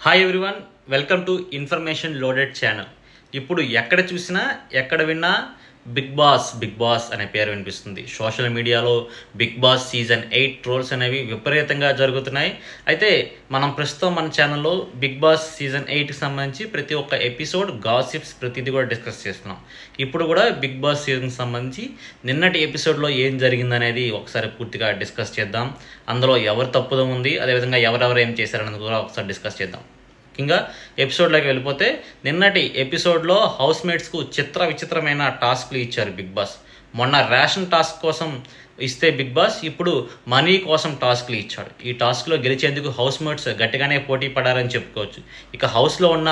Hi everyone, welcome to information loaded channel. ఇప్పుడు ఎక్కడ చూసినా ఎక్కడ విన్నా బిగ్ బాస్ అనే పేరు వినిపిస్తుంది. సోషల్ మీడియాలో బిగ్ బాస్ సీజన్ 8 ట్రోల్స్ అనేవి విపరీతంగా జరుగుతున్నాయి. అయితే మనం ప్రస్తుతం మన ఛానల్లో బిగ్ బాస్ సీజన్ 8కి సంబంధించి ప్రతి ఒక్క ఎపిసోడ్ గాసిప్స్ ప్రతిదీ కూడా డిస్కస్ చేస్తున్నాం. ఇప్పుడు కూడా బిగ్ బాస్ సీజన్కి సంబంధించి నిన్నటి ఎపిసోడ్లో ఏం జరిగిందనేది ఒకసారి పూర్తిగా డిస్కస్ చేద్దాం. అందులో ఎవరు తప్పుదో ఉంది, అదేవిధంగా ఎవరెవరు ఏం చేశారనేది కూడా ఒకసారి డిస్కస్ చేద్దాం. ముఖ్యంగా ఎపిసోడ్లోకి వెళ్ళిపోతే నిన్నటి ఎపిసోడ్లో హౌస్ మేట్స్కు విచిత్రమైన టాస్క్లు ఇచ్చారు బిగ్ బాస్. మొన్న రేషన్ టాస్క్ కోసం ఇస్తే బిగ్ బాస్ ఇప్పుడు మనీ కోసం టాస్క్లు ఇచ్చాడు. ఈ టాస్క్లో గెలిచేందుకు హౌస్ మేట్స్ గట్టిగానే పోటీ పడారని చెప్పుకోవచ్చు. ఇక హౌస్లో ఉన్న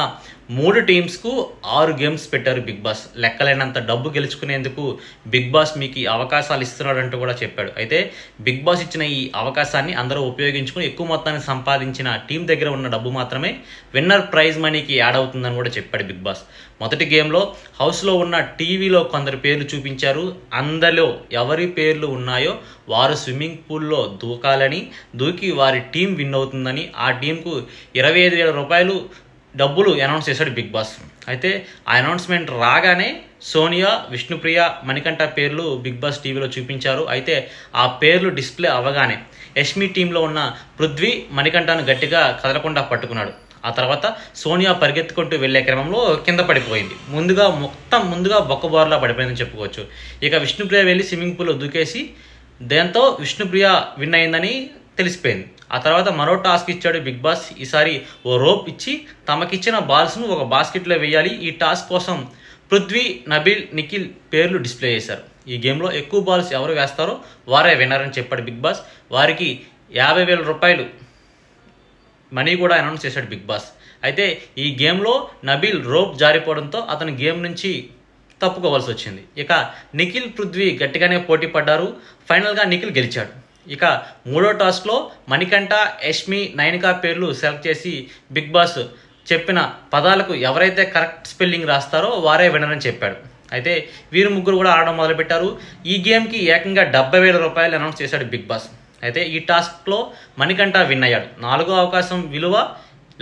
3 టీమ్స్కు 6 గేమ్స్ పెట్టారు బిగ్ బాస్. లెక్కలేనంత డబ్బు గెలుచుకునేందుకు బిగ్ బాస్ మీకు ఈ అవకాశాలు ఇస్తున్నాడంటూ కూడా చెప్పాడు. అయితే బిగ్ బాస్ ఇచ్చిన ఈ అవకాశాన్ని అందరూ ఉపయోగించుకుని ఎక్కువ మొత్తాన్ని సంపాదించిన టీం దగ్గర ఉన్న డబ్బు మాత్రమే విన్నర్ ప్రైజ్ మనీకి యాడ్ అవుతుందని కూడా చెప్పాడు బిగ్ బాస్. మొదటి గేమ్లో హౌస్లో ఉన్న టీవీలో కొందరు పేర్లు చూపించారు. అందులో ఎవరి పేర్లు ఉన్నాయో వారు స్విమ్మింగ్ పూల్లో దూకి వారి టీం విన్ అవుతుందని, ఆ టీంకు 25,000 రూపాయలు డబ్బులు అనౌన్స్ చేశాడు బిగ్ బాస్. అయితే ఆ అనౌన్స్మెంట్ రాగానే సోనియా, విష్ణుప్రియ, మణికంఠ పేర్లు బిగ్ బాస్ టీవీలో చూపించారు. అయితే ఆ పేర్లు డిస్ప్లే అవ్వగానే యష్మి టీంలో ఉన్న పృథ్వీ మణికంఠను గట్టిగా కదలకుండా పట్టుకున్నాడు. ఆ తర్వాత సోనియా పరిగెత్తుకుంటూ వెళ్లే క్రమంలో కింద పడిపోయింది. ముందుగా బొక్కబోర్లా పడిపోయిందని చెప్పుకోవచ్చు. ఇక విష్ణుప్రియ వెళ్ళి స్విమ్మింగ్ పూల్లో దూకేసి దాంతో విష్ణుప్రియ విన్ అయిందని తెలిసిపోయింది. ఆ తర్వాత మరో టాస్క్ ఇచ్చాడు బిగ్ బాస్. ఈసారి ఓ రోప్ ఇచ్చి తమకిచ్చిన బాల్స్ను ఒక బాస్కెట్లో వేయాలి. ఈ టాస్క్ కోసం పృథ్వీ, నబీల్, నిఖిల్ పేర్లు డిస్ప్లే చేశారు. ఈ గేమ్లో ఎక్కువ బాల్స్ ఎవరు వేస్తారో వారే విన్నర్ అని చెప్పాడు బిగ్ బాస్. వారికి 50,000 రూపాయలు మనీ కూడా అనౌన్స్ చేశాడు బిగ్ బాస్. అయితే ఈ గేమ్లో నబీల్ రోప్ జారిపోవడంతో అతను గేమ్ నుంచి తప్పుకోవాల్సి వచ్చింది. ఇక నిఖిల్, పృథ్వీ గట్టిగానే పోటీ పడ్డారు. ఫైనల్గా నిఖిల్ గెలిచాడు. ఇక మూడో టాస్క్లో మణికంఠ, యష్మి, నయనిక పేర్లు సెలెక్ట్ చేసి బిగ్ బాస్ చెప్పిన పదాలకు ఎవరైతే కరెక్ట్ స్పెల్లింగ్ రాస్తారో వారే విన్నర్ అని చెప్పాడు. అయితే వీరు ముగ్గురు కూడా ఆడడం మొదలుపెట్టారు. ఈ గేమ్కి ఏకంగా 70,000 రూపాయలు అనౌన్స్ చేశాడు బిగ్ బాస్. అయితే ఈ టాస్క్లో మణికంఠ విన్ అయ్యాడు. 4వ అవకాశం విలువ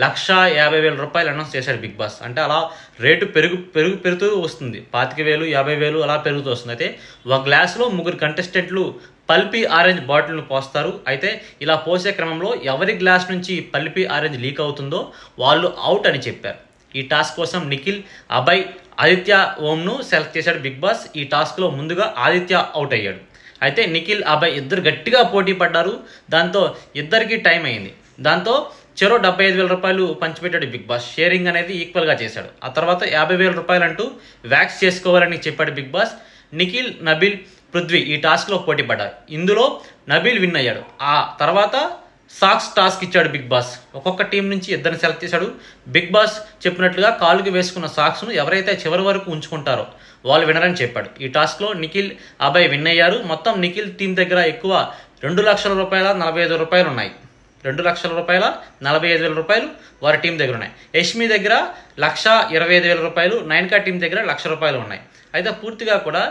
1,50,000 రూపాయలు అనౌన్స్ చేశాడు బిగ్ బాస్. అంటే అలా రేటు పెరుగుతూ వస్తుంది. 25,000, 50,000 అలా పెరుగుతూ వస్తుంది. అయితే ఒక గ్లాసులో 3 కంటెస్టెంట్లు పల్పీ ఆరెంజ్ బాటిల్ను పోస్తారు. అయితే ఇలా పోసే క్రమంలో ఎవరి గ్లాస్ నుంచి పల్పీ ఆరెంజ్ లీక్ అవుతుందో వాళ్ళు అవుట్ అని చెప్పారు. ఈ టాస్క్ కోసం నిఖిల్, అభయ్, ఆదిత్య ఓంను సెలెక్ట్ చేశాడు బిగ్ బాస్. ఈ టాస్క్లో ముందుగా ఆదిత్య అవుట్ అయ్యాడు. అయితే నిఖిల్, అభయ్ ఇద్దరు గట్టిగా పోటీ పడ్డారు. దాంతో ఇద్దరికి టైం అయింది. దాంతో చెరో 75,000 రూపాయలు పంచిపెట్టాడు బిగ్ బాస్. షేరింగ్ అనేది ఈక్వల్గా చేశాడు. ఆ తర్వాత 50,000 రూపాయలు అంటూ వ్యాక్స్ చేసుకోవాలని చెప్పాడు బిగ్ బాస్. నిఖిల్, నబీల్, పృథ్వీ ఈ టాస్క్లో పోటీ పడ్డారు. ఇందులో నబీల్ విన్ అయ్యాడు. ఆ తర్వాత సాక్స్ టాస్క్ ఇచ్చాడు బిగ్ బాస్. ఒక్కొక్క టీం నుంచి ఇద్దరిని సెలెక్ట్ చేశాడు. బిగ్ బాస్ చెప్పినట్లుగా కాలుకి వేసుకున్న సాక్స్ను ఎవరైతే చివరి వరకు ఉంచుకుంటారో వాళ్ళు విన్నర్ అని చెప్పాడు. ఈ టాస్క్లో నిఖిల్, అభయ్ విన్ అయ్యారు. మొత్తం నిఖిల్ టీం దగ్గర ఎక్కువ 2,00,000 రూపాయలు ఉన్నాయి. 2,45,000 రూపాయలు వారి టీం దగ్గర ఉన్నాయి. యష్మి దగ్గర 1,25,000 రూపాయలు, నయనిక టీం దగ్గర 1,00,000 రూపాయలు ఉన్నాయి. అయితే పూర్తిగా కూడా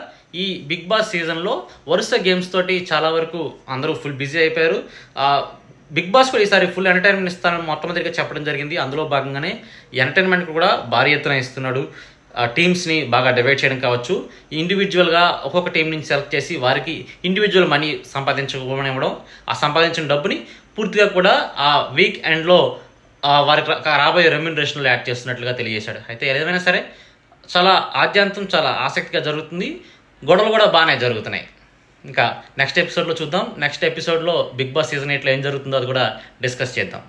ఈ బిగ్ బాస్ సీజన్లో వరుస గేమ్స్ తోటి చాలా వరకు అందరూ ఫుల్ బిజీ అయిపోయారు. బిగ్ బాస్ కూడా ఈసారి ఫుల్ ఎంటర్టైన్మెంట్ ఇస్తానని మొట్టమొదటిగా చెప్పడం జరిగింది. అందులో భాగంగానే ఎంటర్టైన్మెంట్ కూడా భారీ ఎత్తున ఇస్తున్నాడు. టీమ్స్ని బాగా డివైడ్ చేయడం కావచ్చు, ఇండివిజువల్గా ఒక్కొక్క టీం నుంచి సెలెక్ట్ చేసి వారికి ఇండివిజువల్ మనీ సంపాదించడం, ఆ సంపాదించిన డబ్బుని పూర్తిగా కూడా ఆ వీక్ ఎండ్లో వారికి రాబోయే రెమ్యూనరేషన్లో యాడ్ చేస్తున్నట్లుగా తెలియజేశాడు. అయితే ఏదైనా సరే చాలా ఆద్యంతం చాలా ఆసక్తిగా జరుగుతుంది. గొడవలు కూడా బాగానే జరుగుతున్నాయి. ఇంకా నెక్స్ట్ ఎపిసోడ్లో చూద్దాం. నెక్స్ట్ ఎపిసోడ్లో బిగ్ బాస్ సీజన్ 8లో ఏం జరుగుతుందో అది కూడా డిస్కస్ చేద్దాం.